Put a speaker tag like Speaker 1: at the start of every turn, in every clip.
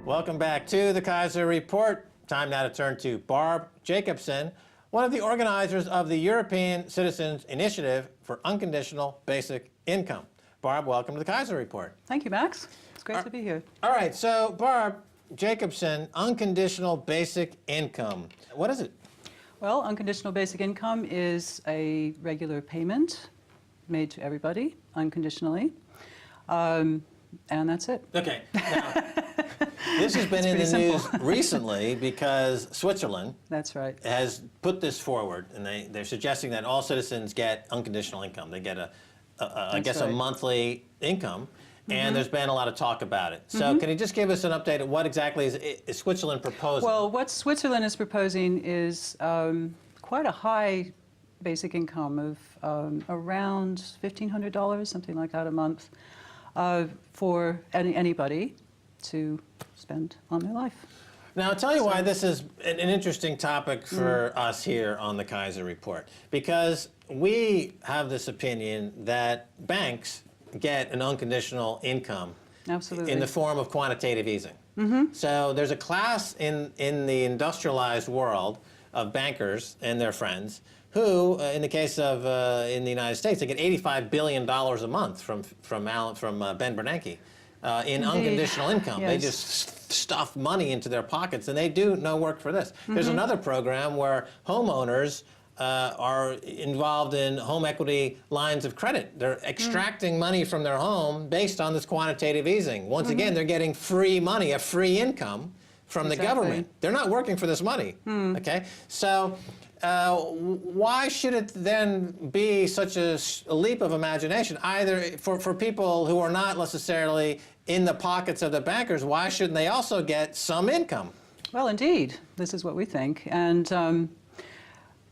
Speaker 1: Welcome back to the Keiser Report. Time now to turn to Barb Jacobson, one of the organizers of the European Citizens Initiative for Unconditional Basic Income. Barb, welcome to the Keiser Report.
Speaker 2: Thank you, Max. It's great to be here.
Speaker 1: All right, so Barb Jacobson, unconditional basic income. What is it?
Speaker 2: Well, unconditional basic income is a regular payment made to everybody unconditionally, and that's it.
Speaker 1: Okay. Now, this has been in the news recently because Switzerland
Speaker 2: That's right.
Speaker 1: has put this forward, and they're suggesting that all citizens get unconditional income. They get I guess a monthly income, and there's been a lot of talk about it. So can you just give us an update on what exactly is Switzerland proposing?
Speaker 2: Well, what Switzerland is proposing is quite a high basic income of around $1,500, something like that a month, for anybody to spend on their life.
Speaker 1: Now, I'll tell you why this is an interesting topic for us here on the Keiser Report, because we have this opinion that banks get an unconditional income in the form of quantitative easing. So there's a class in the industrialized world of bankers and their friends who, in the case of in the United States, they get $85 billion a month from Ben Bernanke. In unconditional income. Yes. They just stuff money into their pockets, and they do no work for this. There's another program where homeowners are involved in home equity lines of credit. They're extracting money from their home based on this quantitative easing. Once again, they're getting free money, a free income from the government. They're not working for this money, okay? So why should it then be such a leap of imagination, either for people who are not necessarily in the pockets of the bankers? Why shouldn't they also get some income?
Speaker 2: Well, indeed, this is what we think. And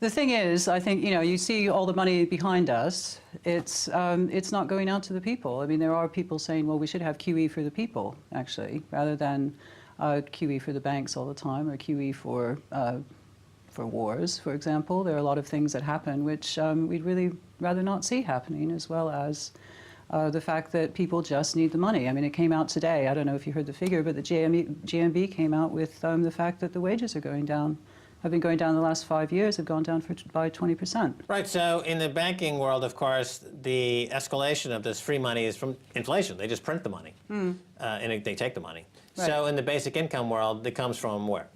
Speaker 2: the thing is, I think, you see all the money behind us. It's not going out to the people. I mean, there are people saying, well, we should have QE for the people, actually, rather than QE for the banks all the time, or QE for wars, for example. There are a lot of things that happen which we'd really rather not see happening, as well as the fact that people just need the money. I mean, it came out today, I don't know if you heard the figure, but the GMB came out with the fact that the wages are going down, have been going down the last 5 years, have gone down by 20%. Right,
Speaker 1: so in the banking world, of course, the escalation of this free money is from inflation. They just print the money, and they take the money. Right. So in the basic income world, it comes from where?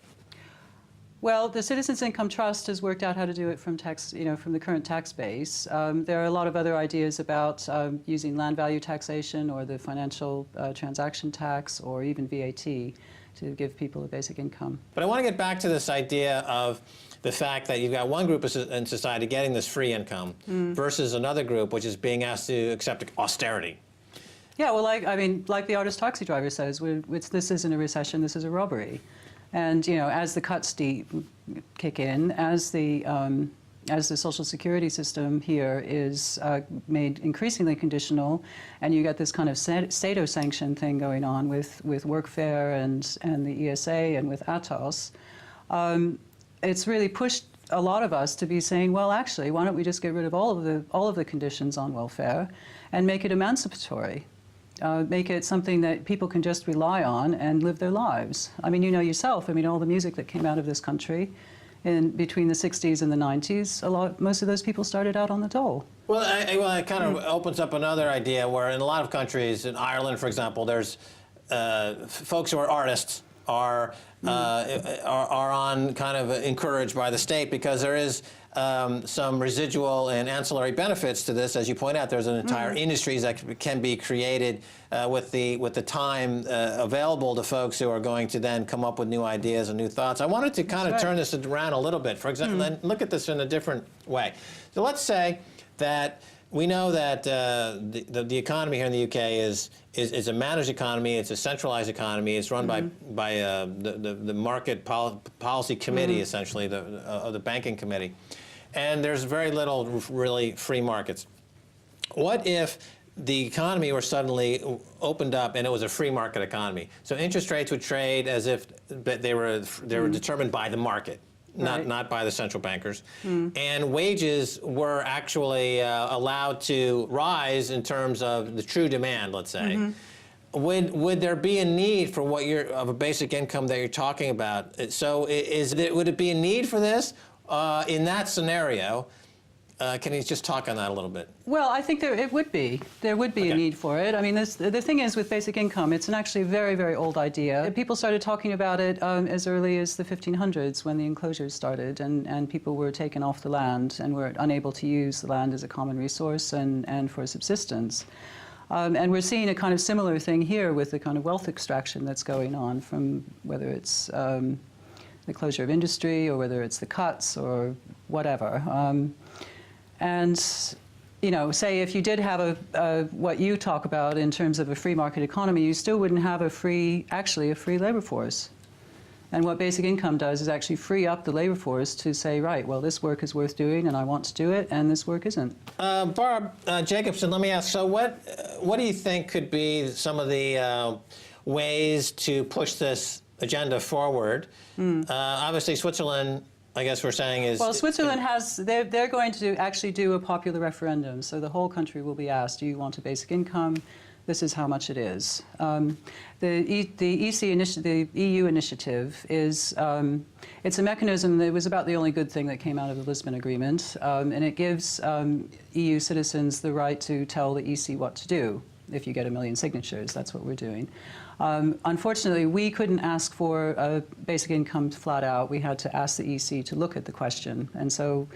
Speaker 2: Well, the Citizens Income Trust has worked out how to do it from from the current tax base. There are a lot of other ideas about using land value taxation, or the financial transaction tax, or even VAT to give people a basic income.
Speaker 1: But I want to get back to this idea of the fact that you've got one group in society getting this free income versus another group which is being asked to accept austerity.
Speaker 2: Yeah, well, like the artist taxi driver says, this isn't a recession, this is a robbery. And as the cuts kick in, as the Social Security system here is made increasingly conditional, and you get this kind of Sado-sanction thing going on with workfare and the ESA and with Atos, it's really pushed a lot of us to be saying, well, actually, why don't we just get rid of all of the conditions on welfare and make it emancipatory? Make it something that people can just rely on and live their lives. I mean, you know yourself, all the music that came out of this country between the 60s and the 90s, most of those people started out on the dole.
Speaker 1: Well, it kind of opens up another idea where in a lot of countries, in Ireland, for example, there's folks who are artists are on kind of encouraged by the state because there is some residual and ancillary benefits to this. As you point out, there's an entire industries that can be created with the time available to folks who are going to then come up with new ideas and new thoughts. I wanted to kind of turn this around a little bit. For example, then look at this in a different way. So let's say that we know that the economy here in the UK is a managed economy. It's a centralized economy. It's run by the market policy committee, essentially, of the banking committee. And there's very little really free markets. What if the economy were suddenly opened up and it was a free market economy? So interest rates would trade as if they were determined by the market. Not by the central bankers. And wages were actually allowed to rise in terms of the true demand, let's say. would there be a need for of a basic income that you're talking about? So would it be a need for this in that scenario? Can you just talk on that a little bit?
Speaker 2: Well, I think there would be
Speaker 1: Okay.
Speaker 2: a need for it. I mean, the thing is with basic income, it's an actually very, very old idea. People started talking about it as early as the 1500s when the enclosures started, and people were taken off the land and were unable to use the land as a common resource and for subsistence. And we're seeing a kind of similar thing here with the kind of wealth extraction that's going on from whether it's the closure of industry or whether it's the cuts or whatever. And, you know, say if you did have what you talk about in terms of a free market economy, you still wouldn't have actually a free labor force. And what basic income does is actually free up the labor force to say, right, well, this work is worth doing and I want to do it, and this work isn't.
Speaker 1: Barb Jacobson, let me ask, so what do you think could be some of the ways to push this agenda forward? Obviously, Switzerland, I guess we're saying is...
Speaker 2: Well, Switzerland they're going to actually do a popular referendum. So the whole country will be asked, do you want a basic income? This is how much it is. The EU initiative is, it's a mechanism that was about the only good thing that came out of the Lisbon Agreement. And it gives EU citizens the right to tell the EC what to do. If you get 1 million signatures, that's what we're doing. Unfortunately, we couldn't ask for a basic income flat out. We had to ask the EC to look at the question. And so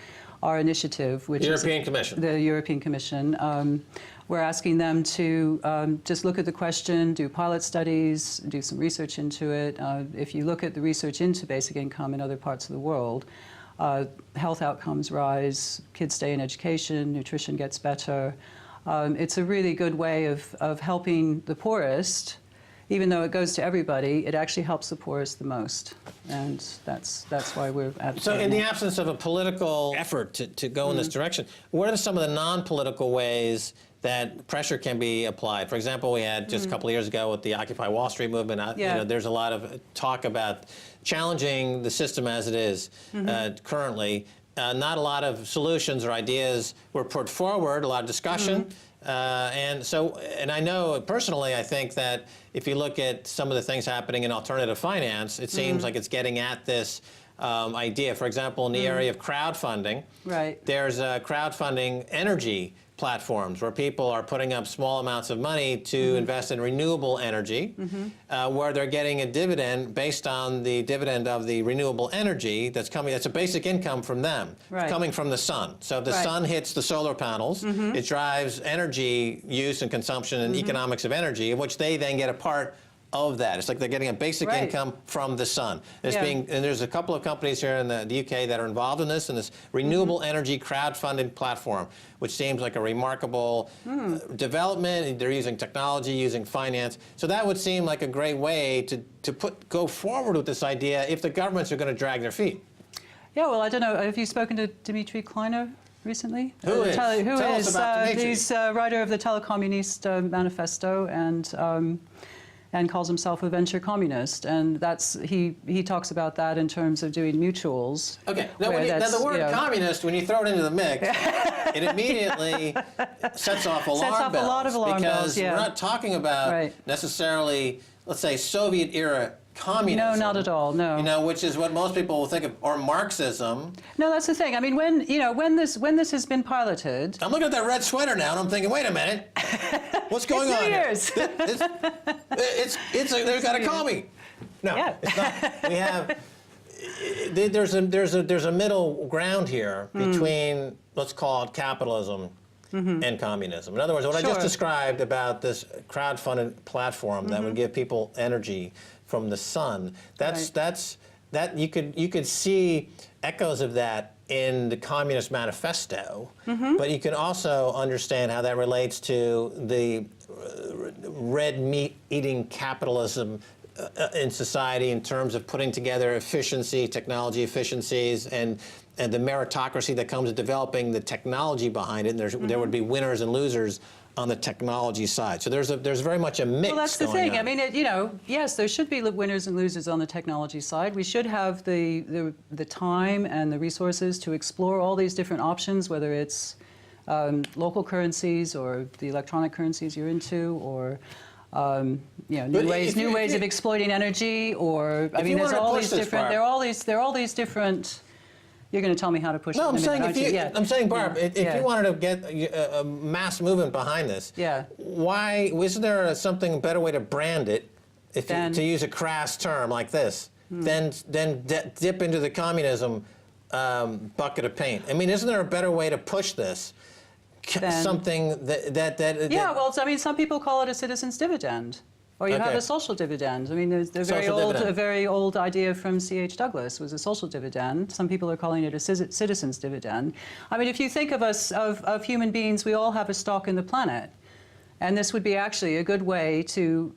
Speaker 2: our initiative, which is the European Commission, we're asking them to just look at the question, do pilot studies, do some research into it. If you look at the research into basic income in other parts of the world, health outcomes rise, kids stay in education, nutrition gets better. It's a really good way of helping the poorest. Even though it goes to everybody, it actually helps the poorest the most. And that's why we're advocating.
Speaker 1: So in the absence of a political effort to go in this direction, what are some of the non-political ways that pressure can be applied? For example, we had just a couple of years ago with the Occupy Wall Street movement, you know, there's a lot of talk about challenging the system as it is currently. Not a lot of solutions or ideas were put forward, a lot of discussion. And I know personally, I think that if you look at some of the things happening in alternative finance, it seems like it's getting at this idea. For example, in the area of crowdfunding, there's crowdfunding energy platforms where people are putting up small amounts of money to invest in renewable energy, where they're getting a dividend based on the dividend of the renewable energy that's coming. That's a basic income from them, coming from the sun. So if the sun hits the solar panels, it drives energy use and consumption and economics of energy, of which they then get a part of that. It's like they're getting a basic income from the sun. And there's a couple of companies here in the UK that are involved in this renewable energy crowdfunding platform, which seems like a remarkable development. They're using technology, using finance. So that would seem like a great way to go forward with this idea if the governments are going to drag their feet.
Speaker 2: Yeah, well, I don't know. Have you spoken to Dimitri Kleiner recently?
Speaker 1: Who is? Tell us about Dimitri.
Speaker 2: He's writer of the Telecommunist Manifesto and calls himself a venture communist, and he talks about that in terms of doing mutuals.
Speaker 1: Okay, now the word communist, when you throw it into the mix, it immediately sets off alarm bells.
Speaker 2: A lot of alarm bells,
Speaker 1: because we're not talking about necessarily, let's say, Soviet-era communism.
Speaker 2: No, not at all. No.
Speaker 1: You know, which is what most people will think of, or Marxism.
Speaker 2: No, that's the thing. I mean, when this has been piloted.
Speaker 1: I'm looking at that red sweater now, and I'm thinking, wait a minute, what's going on here? They've got to call me. No, it's not. We have. There's a middle ground here between, let's call it capitalism and communism. In other words, what I just described about this crowdfunded platform that would give people energy from the sun, that you could see echoes of that in the Communist Manifesto, but you can also understand how that relates to the red meat eating capitalism in society in terms of putting together efficiency, technology efficiencies, and the meritocracy that comes with developing the technology behind it. And there would be winners and losers on the technology side. So there's very much a mix.
Speaker 2: Well, that's the thing.
Speaker 1: On.
Speaker 2: I mean, yes, there should be winners and losers on the technology side. We should have the time and the resources to explore all these different options, whether it's local currencies or the electronic currencies you're into, or New
Speaker 1: But
Speaker 2: ways,
Speaker 1: if you-
Speaker 2: new
Speaker 1: if
Speaker 2: ways
Speaker 1: you-
Speaker 2: of exploiting energy, or I
Speaker 1: If
Speaker 2: mean,
Speaker 1: you
Speaker 2: there's
Speaker 1: wanna
Speaker 2: all
Speaker 1: push
Speaker 2: these
Speaker 1: this,
Speaker 2: different.
Speaker 1: Barb.
Speaker 2: There are all these different. You're going to tell me how to push it
Speaker 1: No,
Speaker 2: in a
Speaker 1: I'm
Speaker 2: minute,
Speaker 1: saying
Speaker 2: aren't
Speaker 1: if you,
Speaker 2: Yeah.
Speaker 1: I'm saying, Barb,
Speaker 2: Yeah.
Speaker 1: if you wanted to get a mass movement behind this,
Speaker 2: Yeah.
Speaker 1: why isn't there a better way to brand it, to use a crass term like this, than dip into the communism bucket of paint? I mean, isn't there a better way to push this? Something that
Speaker 2: Yeah, well, I mean, some people call it a citizen's dividend, or you have
Speaker 1: Okay.
Speaker 2: a social dividend. I mean, there's a very old idea from C.H. Douglas was a social dividend. Some people are calling it a citizen's dividend. I mean, if you think of us, of human beings, we all have a stock in the planet, and this would be actually a good way to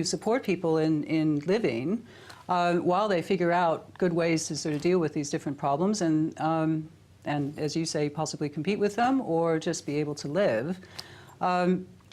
Speaker 2: support people in living while they figure out good ways to sort of deal with these different problems and as you say, possibly compete with them or just be able to live.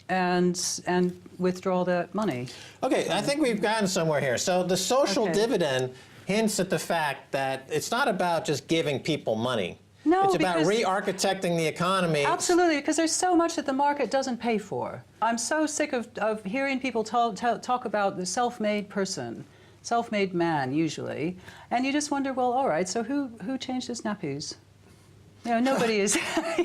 Speaker 2: And withdraw that money.
Speaker 1: Okay, I think we've gotten somewhere here. So the social
Speaker 2: Okay.
Speaker 1: dividend hints at the fact that it's not about just giving people money.
Speaker 2: No,
Speaker 1: it's about
Speaker 2: because-
Speaker 1: re-architecting the economy.
Speaker 2: Absolutely, because there's so much that the market doesn't pay for. I'm so sick of hearing people talk about the self-made person, self-made man usually, and you just wonder, well, all right, so who changed his nappies? You know, nobody is.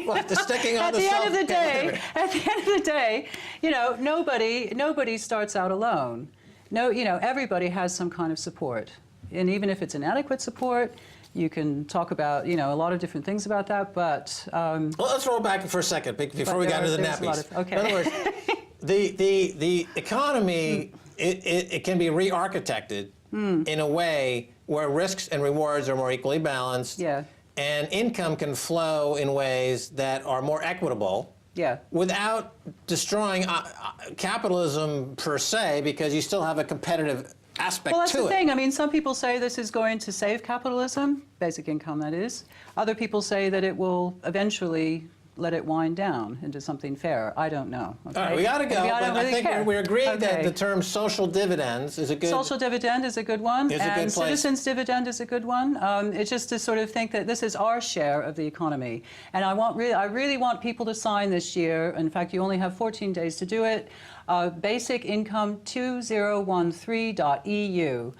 Speaker 1: What, the sticking on
Speaker 2: At
Speaker 1: the
Speaker 2: the end of the
Speaker 1: self-
Speaker 2: day, at the end of the day, you know, nobody starts out alone. No, you know, everybody has some kind of support, and even if it's inadequate support, you can talk about, you know, a lot of different things about that. But
Speaker 1: Well, let's roll back for a second before we got into the
Speaker 2: there's a lot
Speaker 1: nappies.
Speaker 2: of- okay.
Speaker 1: In other words, the economy it can be re-architected in a way where risks and rewards are more equally balanced.
Speaker 2: Yeah.
Speaker 1: And income can flow in ways that are more equitable.
Speaker 2: Yeah.
Speaker 1: Without destroying capitalism per se, because you still have a competitive aspect
Speaker 2: Well, that's
Speaker 1: to
Speaker 2: the
Speaker 1: it.
Speaker 2: thing. I mean, some people say this is going to save capitalism, basic income, that is. Other people say that it will eventually let it wind down into something fair. I don't know. Okay?
Speaker 1: All right, we got to go,
Speaker 2: Maybe I
Speaker 1: but
Speaker 2: don't
Speaker 1: I
Speaker 2: really
Speaker 1: think
Speaker 2: care.
Speaker 1: we agreed that
Speaker 2: Okay.
Speaker 1: the term social dividends is a good...
Speaker 2: Social dividend is a good one,
Speaker 1: Is a good
Speaker 2: and
Speaker 1: place.
Speaker 2: citizens dividend is a good one. It's just to sort of think that this is our share of the economy, and I really want people to sign this year. In fact, you only have 14 days to do it. Basic Income 2013.eu.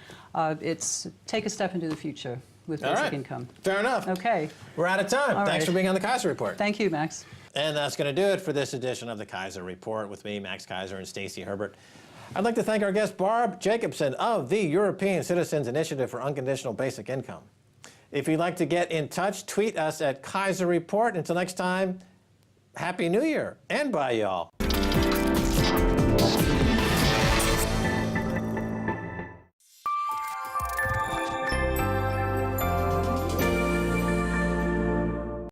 Speaker 2: It's take a step into the future with
Speaker 1: All
Speaker 2: basic
Speaker 1: right.
Speaker 2: income.
Speaker 1: Fair enough.
Speaker 2: Okay.
Speaker 1: We're out of time.
Speaker 2: All
Speaker 1: Thanks
Speaker 2: right.
Speaker 1: for being on the Keiser Report.
Speaker 2: Thank you, Max.
Speaker 1: And that's going to do it for this edition of the Keiser Report with me, Max Keiser, and Stacy Herbert. I'd like to thank our guest, Barb Jacobson of the European Citizens Initiative for Unconditional Basic Income. If you'd like to get in touch, tweet us at Keiser Report. Until next time, Happy New Year, and bye, y'all.